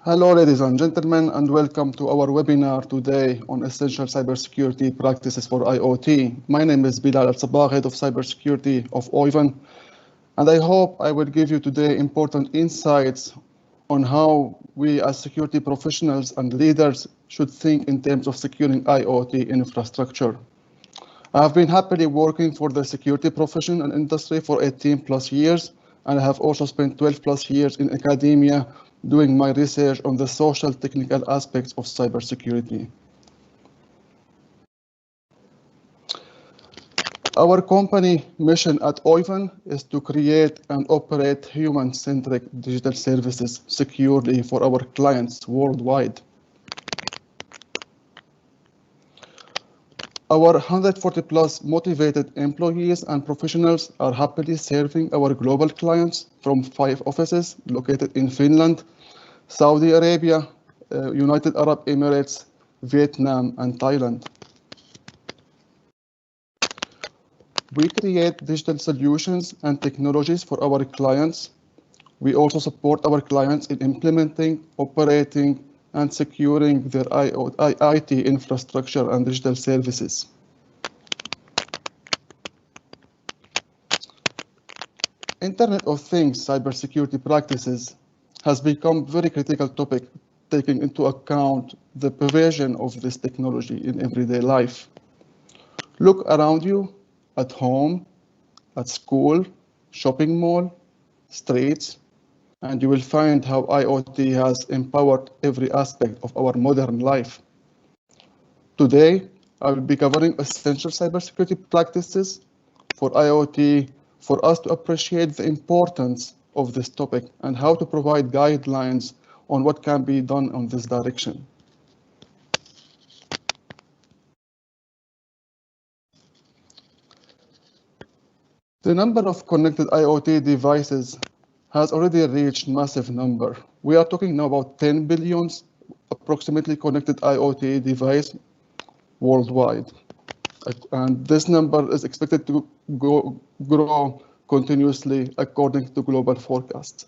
Hello, ladies and gentlemen, and welcome to our webinar today on Essential Cybersecurity Practices for IoT. My name is Bilal Al Sabbagh, Head of Cybersecurity of Oivan, and I hope I will give you today important insights on how we as security professionals and leaders should think in terms of securing IoT infrastructure. I have been happily working for the security profession and industry for 18 plus years, and I have also spent 12 plus years in academia doing my research on the social technical aspects of cybersecurity. Our company mission at Oivan is to create and operate human-centric digital services securely for our clients worldwide. Our 140 plus motivated employees and professionals are happily serving our global clients from 5 offices located in Finland, Saudi Arabia, United Arab Emirates, Vietnam, and Thailand. We create digital solutions and technologies for our clients. We also support our clients in implementing, operating, and securing their IT infrastructure and digital services. Internet of Things cybersecurity practices has become a very critical topic, taking into account the pervasion of this technology in everyday life. Look around you, at home, at school, shopping mall, streets, and you will find how IoT has empowered every aspect of our modern life. Today, I will be covering essential cybersecurity practices for IoT for us to appreciate the importance of this topic and how to provide guidelines on what can be done on this direction. The number of connected IoT devices has already reached massive number. We are talking now about 10 billion approximately connected IoT devices worldwide. And this number is expected to grow continuously according to global forecasts.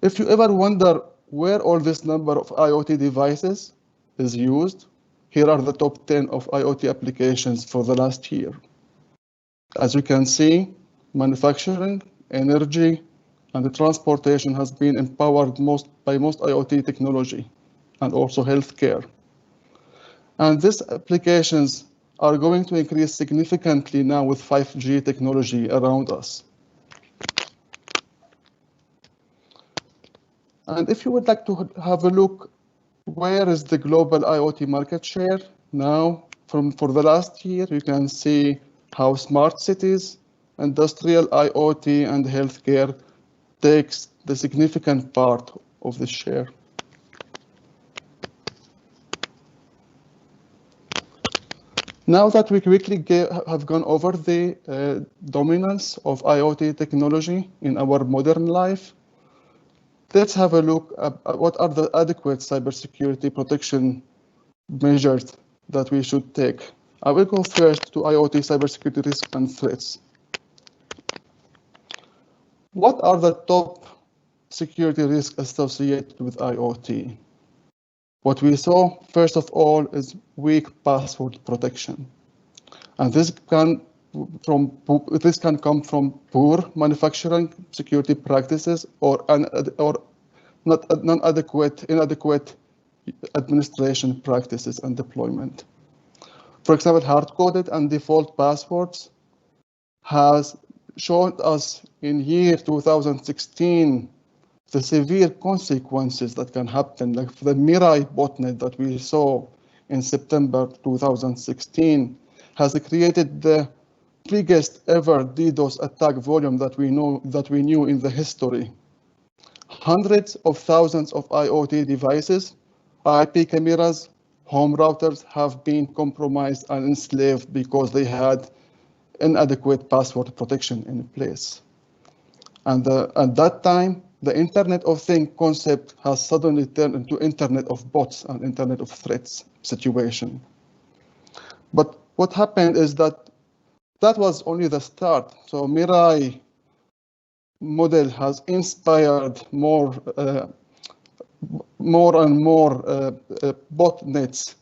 If you ever wonder where all this number of IoT devices is used, here are the top 10 of IoT applications for the last year. As you can see, manufacturing, energy, and the transportation has been empowered by most IoT technology, and also healthcare. And these applications are going to increase significantly now with 5G technology around us. And if you would like to have a look, where is the global IoT market share now? For the last year, you can see how smart cities, industrial IoT, and healthcare takes the significant part of the share. Now that we quickly have gone over the dominance of IoT technology in our modern life, let's have a look at what are the adequate cybersecurity protection measures that we should take. I will go first to IoT cybersecurity risks and threats. What are the top security risks associated with IoT? What we saw, first of all, is weak password protection. And this can come from poor manufacturing security practices or inadequate administration practices and deployment. For example, hard-coded and default passwords has shown us in year 2016 the severe consequences that can happen, like the Mirai botnet that we saw in September 2016 has created the biggest ever DDoS attack volume that we knew in the history. Hundreds of thousands of IoT devices, IP cameras, home routers have been compromised and enslaved because they had inadequate password protection in place. And at that time, the Internet of Things concept has suddenly turned into Internet of Bots and Internet of Threats situation. But what happened is that was only the start. So Mirai model has inspired more and more botnets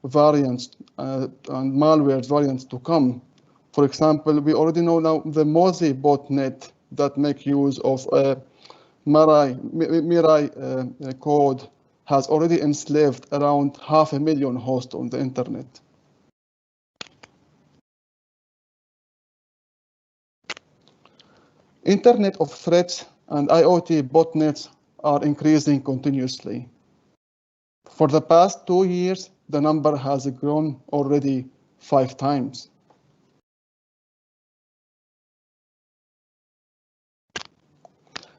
variants and malware variants to come. For example, we already know now the Mozi botnet that make use of Mirai code has already enslaved around 500,000 hosts on the internet. Internet of Threats and IoT botnets are increasing continuously. For the past 2 years, the number has grown already 5 times.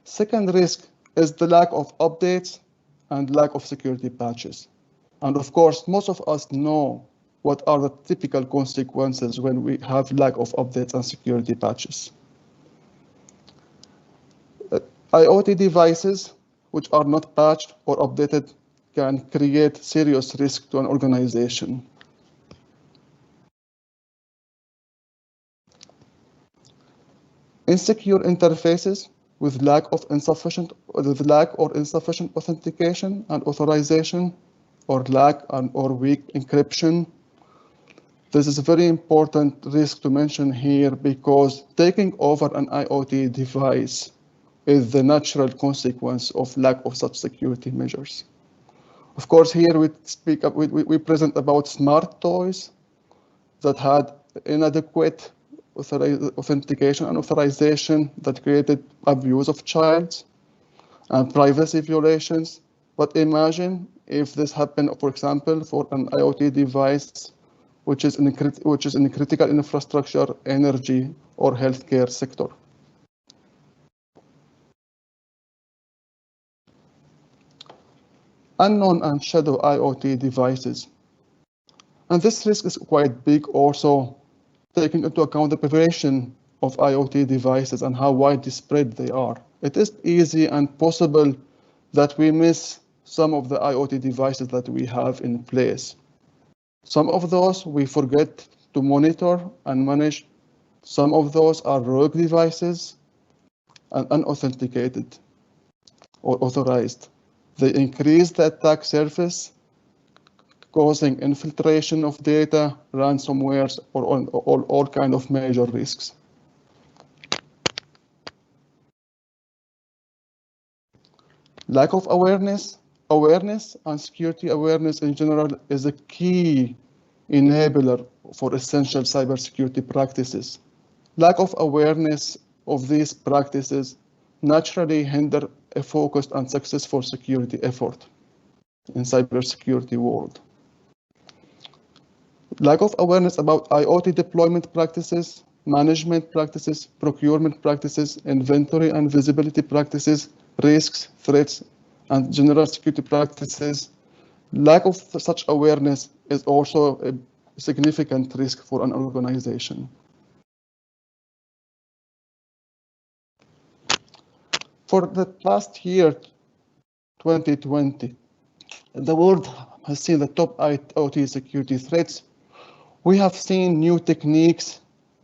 Second risk is the lack of updates and lack of security patches. And of course, most of us know what are the typical consequences when we have lack of updates and security patches. IoT devices which are not patched or updated can create serious risk to an organization. Insecure interfaces with lack or insufficient authentication and authorization, or lack or weak encryption. This is a very important risk to mention here because taking over an IoT device is the natural consequence of lack of such security measures. Of course, here we present about smart toys that had inadequate authentication and authorization that created abuse of childs and privacy violations. But imagine if this happened, for example, for an IoT device which is in critical infrastructure, energy, or healthcare sector. Unknown and shadow IoT devices. And this risk is quite big also, taking into account the proliferation of IoT devices and how widespread they are. It is easy and possible that we miss some of the IoT devices that we have in place. Some of those we forget to monitor and manage. Some of those are rogue devices and unauthenticated or authorized. They increase the attack surface, causing infiltration of data, ransomwares, or all kind of major risks. Lack of awareness and security awareness in general is a key enabler for essential cybersecurity practices. Lack of awareness of these practices naturally hinder a focused and successful security effort in cybersecurity world. Lack of awareness about IoT deployment practices, management practices, procurement practices, inventory and visibility practices, risks, threats, and general security practices. Lack of such awareness is also a significant risk for an organization. For the past year, 2020, the world has seen the top IoT security threats. We have seen new techniques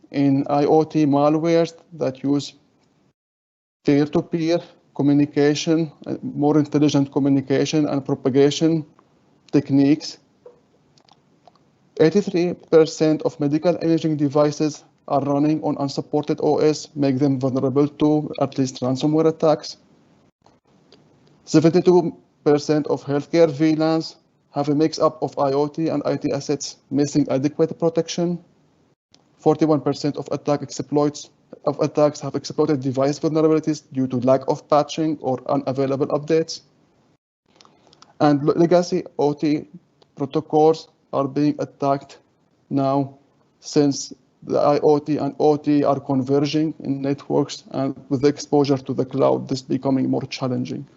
in IoT malwares that use peer-to-peer communication, more intelligent communication and propagation techniques. 83% of medical imaging devices are running on unsupported OS, make them vulnerable to at least ransomware attacks. 72% of healthcare VLANs have a mix-up of IoT and IT assets missing adequate protection. 41% of attacks have exploited device vulnerabilities due to lack of patching or unavailable updates. And legacy OT protocols are being attacked now since the IoT and OT are converging in networks, and with the exposure to the cloud, this becoming more challenging.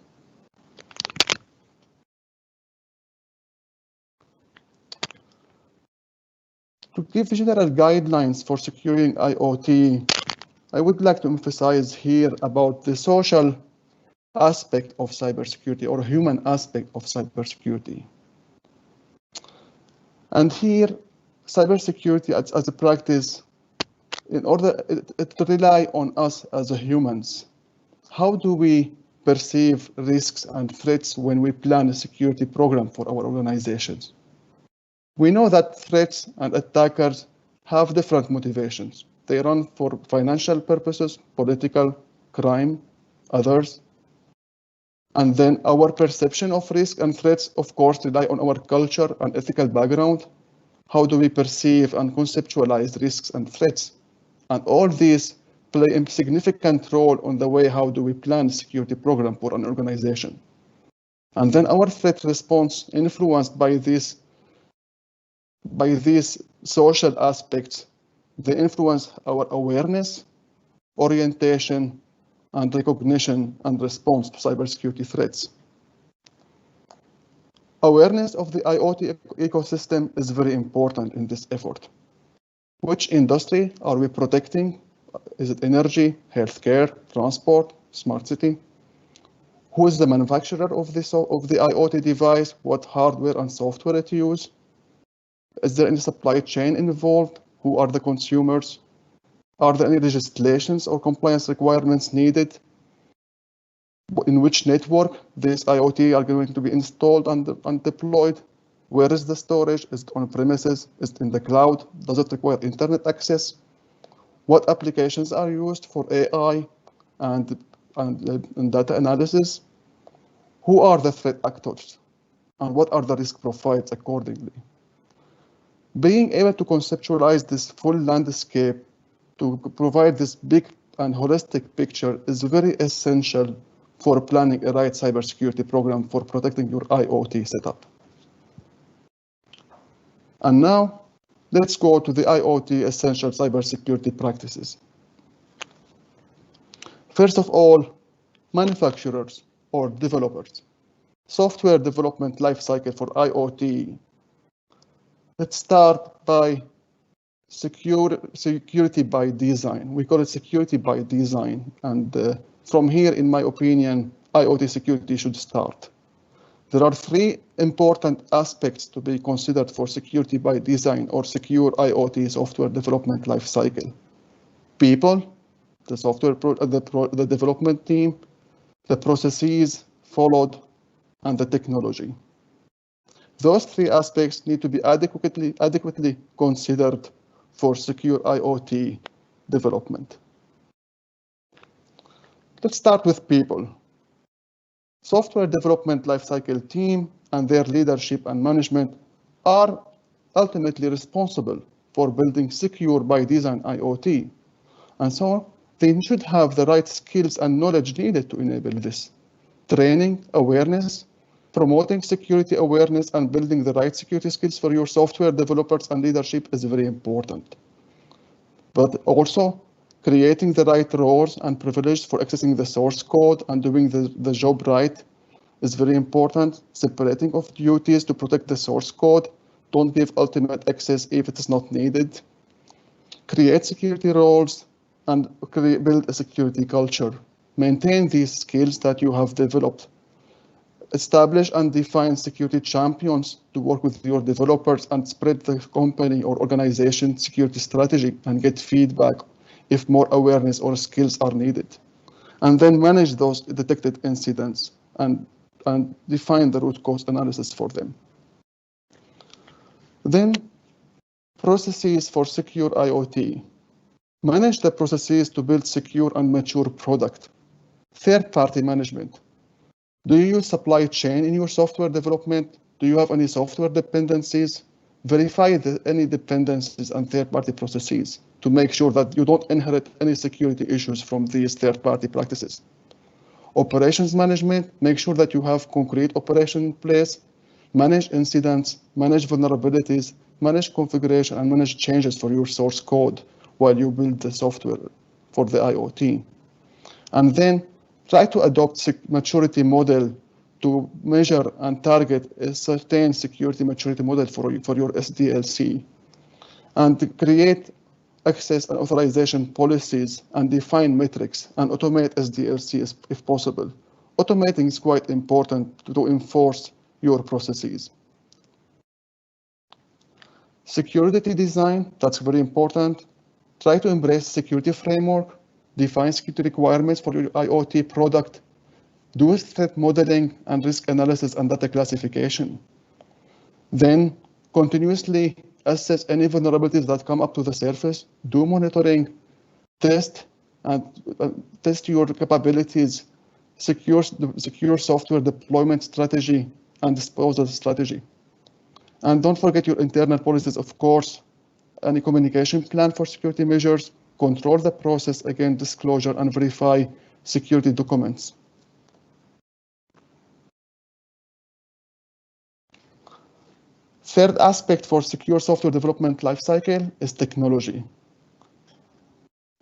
To give general guidelines for securing IoT, I would like to emphasize here about the social aspect of cybersecurity or human aspect of cybersecurity. And here, cybersecurity as a practice, in order to rely on us as humans. How do we perceive risks and threats when we plan a security program for our organizations? We know that threats and attackers have different motivations. They run for financial purposes, political, crime, others. And then our perception of risk and threats, of course, rely on our culture and ethical background. How do we perceive and conceptualize risks and threats? And all these play a significant role on the way how do we plan a security program for an organization. And then our threat response influenced by these social aspects, they influence our awareness, orientation, and recognition and response to cybersecurity threats. Awareness of the IoT ecosystem is very important in this effort. Which industry are we protecting? Is it energy, healthcare, transport, smart city? Who is the manufacturer of the IoT device? What hardware and software it uses? Is there any supply chain involved? Who are the consumers? Are there any legislations or compliance requirements needed? In which network these IoT are going to be installed and deployed? Where is the storage? Is it on premises? Is it in the cloud? Does it require internet access? What applications are used for AI and data analysis? Who are the threat actors? And what are the risk profiles accordingly? Being able to conceptualize this full landscape to provide this big and holistic picture is very essential for planning a right cybersecurity program for protecting your IoT setup. And now, let's go to the IoT essential cybersecurity practices. First of all, manufacturers or developers. Software development lifecycle for IoT. Let's start by security by design. We call it security by design. And from here, in my opinion, IoT security should start. There are three important aspects to be considered for security by design or secure IoT software development lifecycle. People, the software, the development team, the processes followed, and the technology. Those three aspects need to be adequately considered for secure IoT development. Let's start with people. Software development lifecycle team and their leadership and management are ultimately responsible for building secure by design IoT. And so they should have the right skills and knowledge needed to enable this. Training, awareness, promoting security awareness and building the right security skills for your software developers and leadership is very important. But also creating the right roles and privileges for accessing the source code and doing the job right is very important. Separating of duties to protect the source code. Don't give ultimate access if it is not needed. Create security roles and build a security culture. Maintain these skills that you have developed. Establish and define security champions to work with your developers and spread the company or organization security strategy and get feedback if more awareness or skills are needed. And then manage those detected incidents and define the root cause analysis for them. Then processes for secure IoT. Manage the processes to build secure and mature product. Third-party management. Do you use supply chain in your software development? Do you have any software dependencies? Verify any dependencies and third-party processes to make sure that you don't inherit any security issues from these third-party practices. Operations management, make sure that you have concrete operation in place, manage incidents, manage vulnerabilities, manage configuration, and manage changes for your source code while you build the software for the IoT. And then try to adopt maturity model to measure and target a certain security maturity model for your SDLC. And create access and authorization policies and define metrics and automate SDLC if possible. Automating is quite important to enforce your processes. Security design, that's very important. Try to embrace security framework. define security requirements for your IoT product, do threat modeling and risk analysis and data classification. Then continuously assess any vulnerabilities that come up to the surface, do monitoring, test your capabilities, secure software deployment strategy and disposal strategy. And don't forget your internal policies, of course, any communication plan for security measures, control the process against disclosure, and verify security documents. Third aspect for secure software development lifecycle is technology.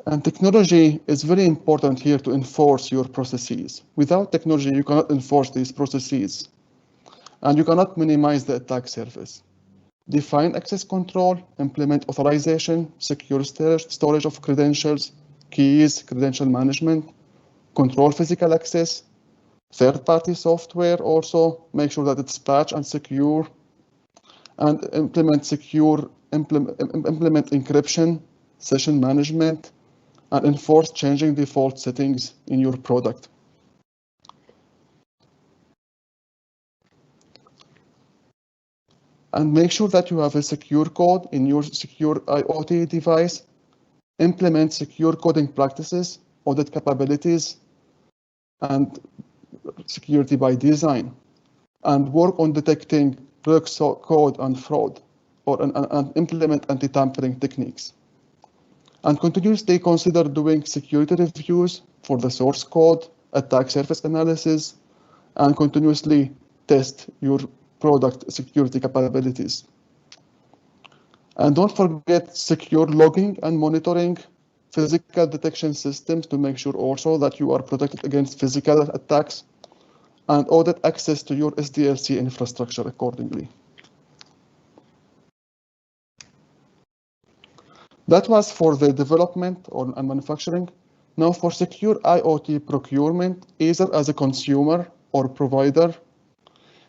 And technology is very important here to enforce your processes. Without technology, you cannot enforce these processes, and you cannot minimize the attack surface. Define access control, implement authorization, secure storage of credentials, keys, credential management, control physical access, third-party software also, make sure that it's patched and secure, and implement encryption, session management, and enforce changing default settings in your product. And make sure that you have a secure code in your secure IoT device, implement secure coding practices, audit capabilities, and security by design, and work on detecting rogue code and fraud, and implement anti-tampering techniques. And continuously consider doing security reviews for the source code, attack surface analysis, and continuously test your product security capabilities. And don't forget secure logging and monitoring physical detection systems to make sure also that you are protected against physical attacks, and audit access to your SDLC infrastructure accordingly. That was for the development and manufacturing. Now for secure IoT procurement, either as a consumer or provider.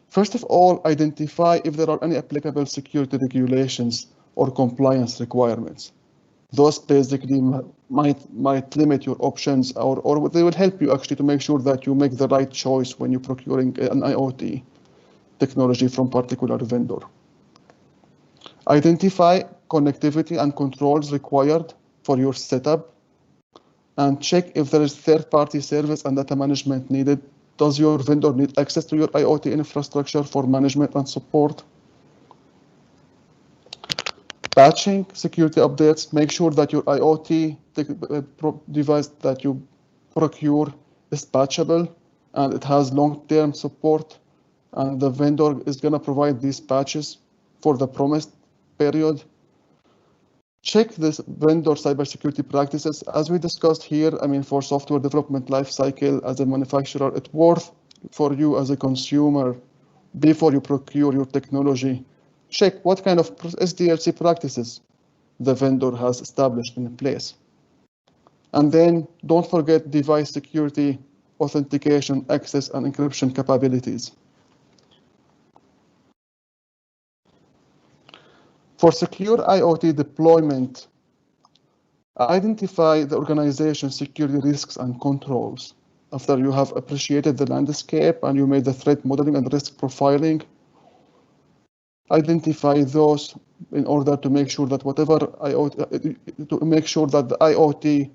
First of all, identify if there are any applicable security regulations or compliance requirements. Those basically might limit your options, or they will help you actually to make sure that you make the right choice when you're procuring an IoT technology from particular vendor. Identify connectivity and controls required for your setup, and check if there is third-party service and data management needed. Does your vendor need access to your IoT infrastructure for management and support? Patching security updates, make sure that your IoT device that you procure is patchable and it has long-term support, and the vendor is going to provide these patches for the promised period. Check this vendor cybersecurity practices. As we discussed here, for software development lifecycle as a manufacturer, it's worth for you as a consumer, before you procure your technology, check what kind of SDLC practices the vendor has established in place. And then don't forget device security, authentication, access, and encryption capabilities. For secure IoT deployment, identify the organization's security risks and controls. After you have appreciated the landscape and you made the threat modeling and risk profiling, identify those in order to make sure that the IoT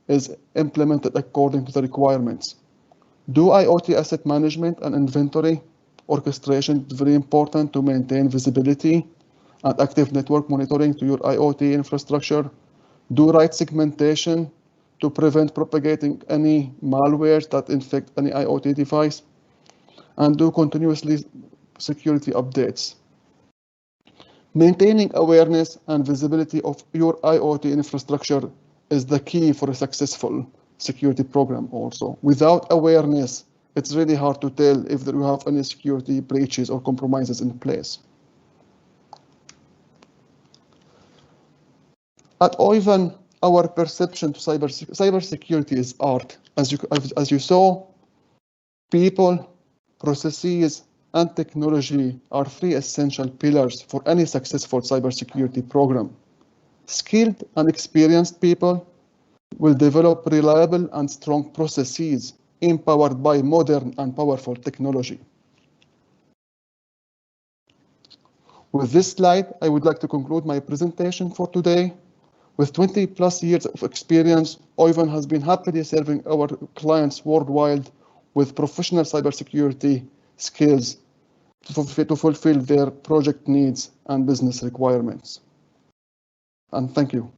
is implemented according to the requirements. Do IoT asset management and inventory orchestration. It's very important to maintain visibility and active network monitoring to your IoT infrastructure. Do right segmentation to prevent propagating any malwares that infect any IoT device, and do continuously security updates. Maintaining awareness and visibility of your IoT infrastructure is the key for a successful security program also. Without awareness, it's really hard to tell if you have any security breaches or compromises in place. At Oivan, our perception to cybersecurity is art. As you saw, people, processes, and technology are three essential pillars for any successful cybersecurity program. Skilled and experienced people, will develop reliable and strong processes empowered by modern and powerful technology. With this slide, I would like to conclude my presentation for today. With 20 plus years of experience, Oivan has been happily serving our clients worldwide with professional cybersecurity skills to fulfill their project needs and business requirements. And thank you.